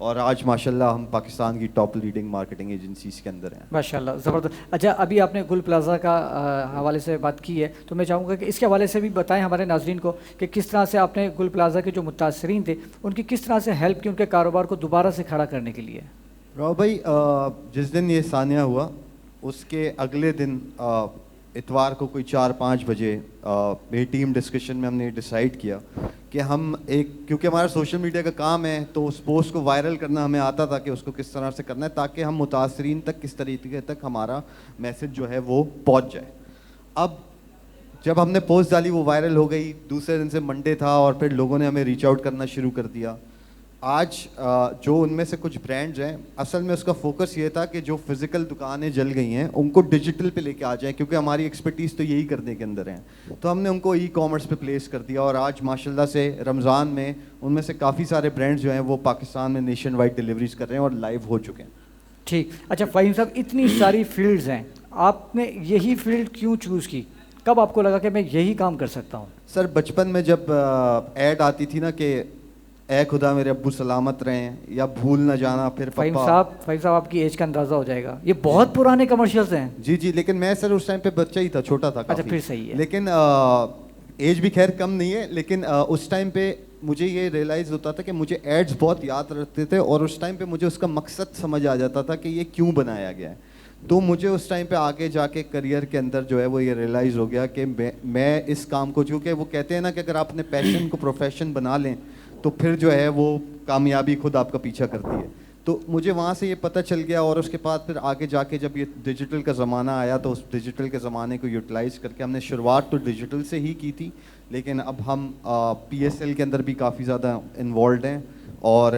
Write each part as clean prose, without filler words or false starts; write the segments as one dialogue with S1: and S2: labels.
S1: اور آج ماشاءاللہ ہم پاکستان کی ٹاپ لیڈنگ مارکیٹنگ ایجنسیز کے اندر ہیں.
S2: ماشاءاللہ زبردست. اچھا ابھی آپ نے گل پلازا کا حوالے سے بات کی ہے تو میں چاہوں گا کہ اس کے حوالے سے بھی بتائیں ہمارے ناظرین کو کہ کس طرح سے آپ نے گل پلازا کے جو متاثرین تھے ان کی کس طرح سے ہیلپ کی ان کے کاروبار کو دوبارہ سے کھڑا کرنے کے لیے.
S1: راؤ بھائی جس دن یہ ثانیہ ہوا اس کے اگلے دن اتوار کو کوئی 4-5 بجے میری ٹیم ڈسکشن میں ہم نے ڈیسائیڈ کیا کہ ہم کیونکہ ہمارا سوشل میڈیا کا کام ہے تو اس پوسٹ کو وائرل کرنا ہمیں آتا تھا کہ اس کو کس طرح سے کرنا ہے تاکہ ہم متاثرین تک کس طریقے تک ہمارا میسج جو ہے وہ پہنچ جائے. اب جب ہم نے پوسٹ ڈالی وہ وائرل ہو گئی, دوسرے دن سے منڈے تھا اور پھر لوگوں نے ہمیں ریچ آؤٹ کرنا شروع کر دیا. آج جو ان میں سے کچھ برانڈز ہیں اصل میں اس کا فوکس یہ تھا کہ جو فزیکل دکانیں جل گئی ہیں ان کو ڈیجیٹل پہ لے کے آ جائیں, کیونکہ ہماری ایکسپرٹیز تو یہی کرنے کے اندر ہیں. تو ہم نے ان کو ای کامرس پہ پلیس کر دیا اور آج ماشاءاللہ سے رمضان میں ان میں سے کافی سارے برانڈز جو ہیں وہ پاکستان میں نیشن وائڈ ڈیلیوریز کر رہے ہیں اور لائیو ہو چکے ہیں.
S2: ٹھیک. اچھا فہیم صاحب اتنی ساری فیلڈز ہیں, آپ نے یہی فیلڈ کیوں چوز کی؟ کب آپ کو لگا کہ میں یہی کام کر سکتا ہوں؟
S1: سر بچپن میں جب ایڈ آتی تھی نا کہ اے خدا میرے ابو سلامت رہیں یا بھول نہ جانا, پھر
S2: فہیم صاحب آپ کی ایج کا اندازہ ہو جائے گا, یہ بہت پرانے کمرشلز ہیں.
S1: جی لیکن میں سر اس ٹائم پہ بچہ ہی تھا, چھوٹا تھا
S2: اچھا پھر صحیح ہے.
S1: لیکن ایج بھی خیر کم نہیں ہے, لیکن اس ٹائم پہ مجھے یہ ریئلائز ہوتا تھا کہ مجھے ایڈز بہت یاد رکھتے تھے اور اس ٹائم پہ مجھے اس کا مقصد سمجھ آ جاتا تھا کہ یہ کیوں بنایا گیا ہے. تو مجھے اس ٹائم پہ آگے جا کے کریئر کے اندر جو ہے وہ یہ ریئلائز ہو گیا کہ میں اس کام کو, چونکہ وہ کہتے ہیں نا کہ اگر آپ اپنے پیشن کو پروفیشن بنا لیں تو پھر جو ہے وہ کامیابی خود آپ کا پیچھا کرتی ہے. تو مجھے وہاں سے یہ پتہ چل گیا اور اس کے بعد پھر آگے جا کے جب یہ ڈیجیٹل کا زمانہ آیا تو اس ڈیجیٹل کے زمانے کو یوٹیلائز کر کے ہم نے شروعات تو ڈیجیٹل سے ہی کی تھی, لیکن اب ہم پی ایس ایل کے اندر بھی کافی زیادہ انوالوڈ ہیں. اور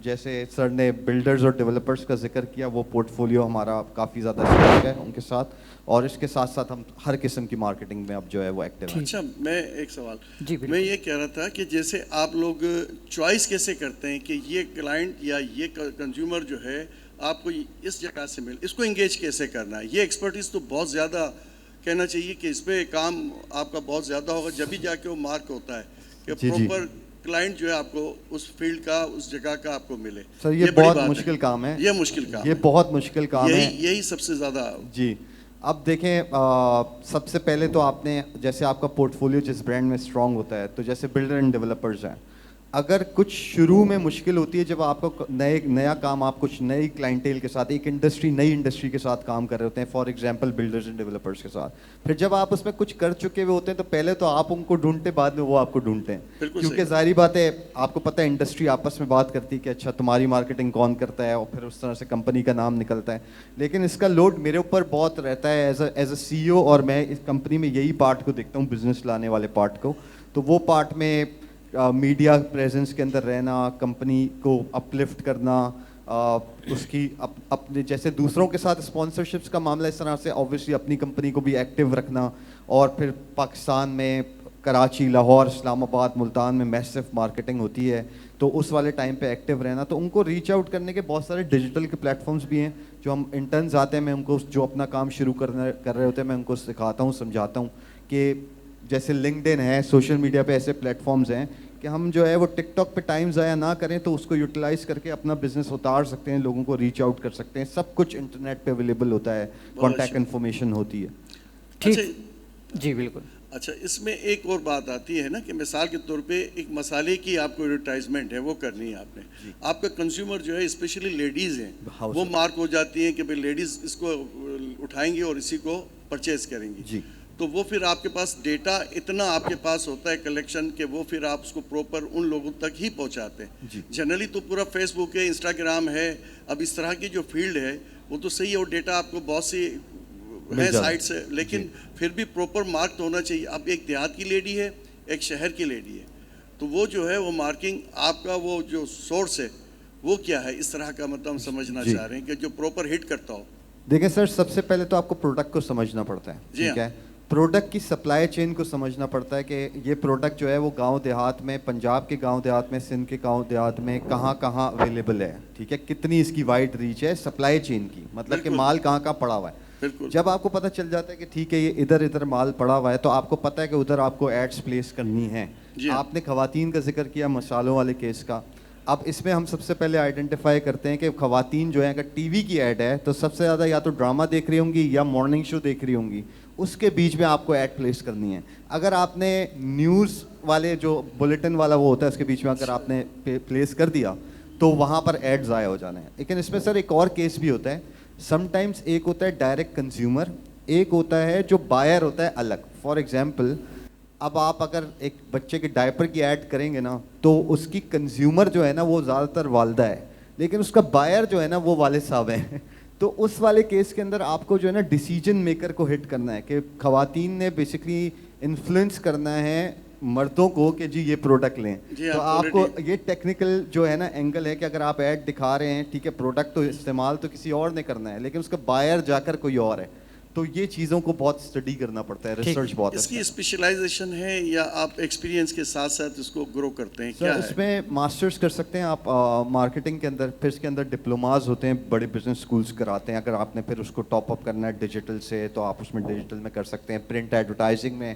S1: جیسے سر نے بلڈرز اور ڈیولپرز کا ذکر کیا, وہ پورٹ فولیو ہمارا کافی زیادہ اسٹرانگ ہے ان کے ساتھ, اور اس کے ساتھ ساتھ ہم ہر قسم کی مارکیٹنگ میں اب جو ہے وہ ایکٹیو ہیں.
S3: اچھا میں ایک سوال,
S2: جی
S3: میں یہ کہہ رہا تھا کہ جیسے آپ لوگ چوائس کیسے کرتے ہیں کہ یہ کلائنٹ یا یہ کنزیومر جو ہے آپ کو اس جگہ سے اس کو انگیج کیسے کرنا ہے؟ یہ ایکسپرٹیز تو بہت زیادہ کہنا چاہیے کہ اس پہ کام آپ کا بہت زیادہ ہوگا, جبھی جا کے وہ مارک ہوتا ہے کہ پروپر کلائنٹ جو ہے آپ کو اس فیلڈ کا, اس جگہ کا آپ کو ملے.
S1: سر یہ بہت مشکل کام ہے,
S3: یہ مشکل کام,
S1: یہ بہت مشکل کام ہے,
S3: یہی سب سے زیادہ.
S1: جی اب دیکھیں سب سے پہلے تو آپ نے جیسے آپ کا پورٹ فولیو جس برانڈ میں اسٹرانگ ہوتا ہے, تو جیسے بلڈر اینڈ ڈیولپرز ہیں, اگر کچھ شروع میں مشکل ہوتی ہے جب آپ کو نیا کام, آپ کچھ نئی کلائنٹیل کے ساتھ ایک نئی انڈسٹری کے ساتھ کام کر رہے ہوتے ہیں, for example builders and developers کے ساتھ, پھر جب آپ اس میں کچھ کر چکے ہوئے ہوتے ہیں تو پہلے تو آپ ان کو ڈھونڈتے, بعد میں وہ آپ کو ڈھونڈتے ہیں, کیونکہ ظاہری بات ہے آپ کو پتہ ہے انڈسٹری آپس میں بات کرتی ہے کہ اچھا تمہاری مارکیٹنگ کون کرتا ہے, اور پھر اس طرح سے کمپنی کا نام نکلتا ہے. لیکن اس کا لوڈ میرے اوپر بہت رہتا ہے ایز اے سی او, اور میں اس کمپنی میں یہی پارٹ کو دیکھتا ہوں, بزنس لانے والے پارٹ کو. تو وہ پارٹ میں میڈیا پریزنس کے اندر رہنا, کمپنی کو اپلفٹ کرنا, اس کی اپنے جیسے دوسروں کے ساتھ اسپانسرشپس کا معاملہ اس طرح سے اوبویسلی اپنی کمپنی کو بھی ایکٹیو رکھنا, اور پھر پاکستان میں کراچی, لاہور, اسلام آباد, ملتان میں میسو مارکیٹنگ ہوتی ہے, تو اس والے ٹائم پہ ایکٹیو رہنا. تو ان کو ریچ آؤٹ کرنے کے بہت سارے ڈیجیٹل کے پلیٹ فارمس بھی ہیں جو ہم انٹرنز آتے ہیں, میں ان کو جو اپنا کام شروع کر رہے ہوتے ہیں میں ان کو سکھاتا ہوں, سمجھاتا ہوں کہ جیسے لنکڈ ان ہے, سوشل میڈیا پہ ایسے پلیٹ فارمز ہیں کہ ہم جو ہے وہ ٹک ٹاک پہ ٹائم ضائع نہ کریں, تو اس کو یوٹیلائز کر کے اپنا بزنس اتار سکتے ہیں, لوگوں کو ریچ آؤٹ کر سکتے ہیں. سب کچھ انٹرنیٹ پہ اویلیبل ہوتا ہے, کانٹیکٹ انفارمیشن ہوتی ہے.
S2: ٹھیک, جی بالکل.
S3: اچھا اس میں ایک اور بات آتی ہے نا کہ مثال کے طور پہ ایک مسالے کی آپ کو ایڈورٹائزمنٹ ہے وہ کرنی ہے آپ نے, آپ کا کنزیومر جو ہے اسپیشلی لیڈیز ہیں, وہ مارک ہو جاتی ہیں کہ بھائی لیڈیز اس کو اٹھائیں گی اور اسی کو پرچیز کریں گی.
S1: جی
S3: تو وہ پھر آپ کے پاس ڈیٹا اتنا آپ کے پاس ہوتا ہے کلیکشن کہ وہ پھر آپ اس کو پروپر ان لوگوں تک ہی پہنچاتے ہیں. جنرلی تو پورا فیس بک ہے, انسٹاگرام ہے, اب اس طرح کی جو فیلڈ ہے وہ تو صحیح ہے, اور ڈیٹا آپ کو بہت سی ہے سائٹ سے, لیکن پھر بھی پراپر مارک تو ہونا چاہیے. اب ایک دیہات کی لیڈی ہے, ایک شہر کی لیڈی ہے, تو وہ جو ہے وہ مارکنگ آپ کا وہ جو سورس ہے وہ کیا ہے, اس طرح کا مطلب ہم سمجھنا چاہ رہے ہیں کہ جو پراپر ہٹ کرتا ہو.
S1: دیکھیں سر, سب سے پہلے تو آپ کو پروڈکٹ کو سمجھنا پڑتا ہے, ٹھیک ہے, پروڈکٹ کی سپلائی چین کو سمجھنا پڑتا ہے کہ یہ پروڈکٹ جو ہے وہ گاؤں دیہات میں, پنجاب کے گاؤں دیہات میں, سندھ کے گاؤں دیہات میں کہاں کہاں اویلیبل ہے, ٹھیک ہے, کتنی اس کی وائڈ ریچ ہے, سپلائی چین کی, مطلب کہ مال کہاں کہاں پڑا ہوا ہے. جب آپ کو پتہ چل جاتا ہے کہ ٹھیک ہے یہ ادھر مال پڑا ہوا ہے, تو آپ کو پتہ ہے کہ ادھر آپ کو ایڈس پلیس کرنی ہے. آپ نے خواتین کا ذکر کیا, مسالوں والے کیس کا, اب اس میں ہم سب سے پہلے آئیڈینٹیفائی کرتے ہیں کہ خواتین جو ہیں اگر ٹی وی کی ایڈ ہے تو سب سے زیادہ یا تو ڈرامہ دیکھ رہی ہوں گی یا مارننگ شو دیکھ رہی ہوں گی, اس کے بیچ میں آپ کو ایڈ پلیس کرنی ہے. اگر آپ نے نیوز والے جو بلیٹن والا وہ ہوتا ہے اس کے بیچ میں اگر آپ نے پلیس کر دیا تو وہاں پر ایڈ ضائع ہو جانا ہے. لیکن اس میں سر ایک اور کیس بھی ہوتا ہے, سم ٹائمس ایک ہوتا ہے ڈائریکٹ کنزیومر, ایک ہوتا ہے جو بائر ہوتا ہے الگ. فار ایگزامپل اب آپ اگر ایک بچے کے ڈائپر کی ایڈ کریں گے نا تو اس کی کنزیومر جو ہے نا وہ زیادہ تر والدہ ہے, لیکن اس کا بائر جو ہے نا وہ والد صاحب ہیں. تو اس والے کیس کے اندر آپ کو جو ہے نا ڈیسیجن میکر کو ہٹ کرنا ہے کہ خواتین نے بیسکلی انفلوئنس کرنا ہے مردوں کو کہ جی یہ پروڈکٹ لیں. تو آپ کو یہ ٹیکنیکل جو ہے نا اینگل ہے کہ اگر آپ ایڈ دکھا رہے ہیں ٹھیک ہے, پروڈکٹ تو استعمال تو کسی اور نے کرنا ہے لیکن اس کا بائر جا کر کوئی اور ہے, تو یہ چیزوں کو بہت اسٹڈی کرنا پڑتا ہے, ریسرچ بہت.
S3: اس کی اسپیشلائزیشن ہے یا آپ ایکسپیرینس کے ساتھ ساتھ اس کو گرو کرتے ہیں؟ کیا
S1: اس میں ماسٹرز کر سکتے ہیں آپ مارکیٹنگ کے اندر, پھر اس کے اندر ڈپلوماز ہوتے ہیں, بڑے بزنس اسکولس کراتے ہیں. اگر آپ نے پھر اس کو ٹاپ اپ کرنا ہے ڈیجیٹل سے تو آپ اس میں ڈیجیٹل میں کر سکتے ہیں, پرنٹ ایڈورٹائزنگ میں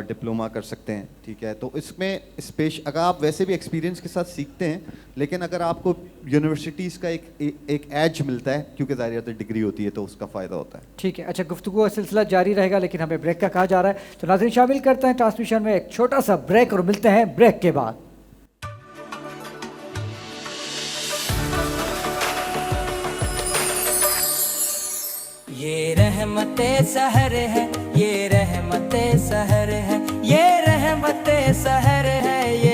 S1: ڈپلوما کر سکتے ہیں. ٹھیک ہے, تو اس میں اگر آپ ویسے بھی ایکسپیرینس کے ساتھ سیکھتے ہیں, لیکن اگر آپ کو یونیورسٹیز کا ایک ایج ملتا ہے کیونکہ ظاہر ڈگری ہوتی ہے تو اس کا فائدہ ہوتا ہے.
S2: ٹھیک ہے, اچھا گفتگو کا سلسلہ جاری رہے گا لیکن ہمیں بریک کا کہا جا رہا ہے, تو ناظرین شامل کرتے ہیں ٹرانسمیشن میں ایک چھوٹا سا بریک اور ملتے ہیں بریک کے بعد.
S4: یہ رحمت سحر ہے, یہ رحمت سحر ہے, یہ رحمت سحر ہے, یہ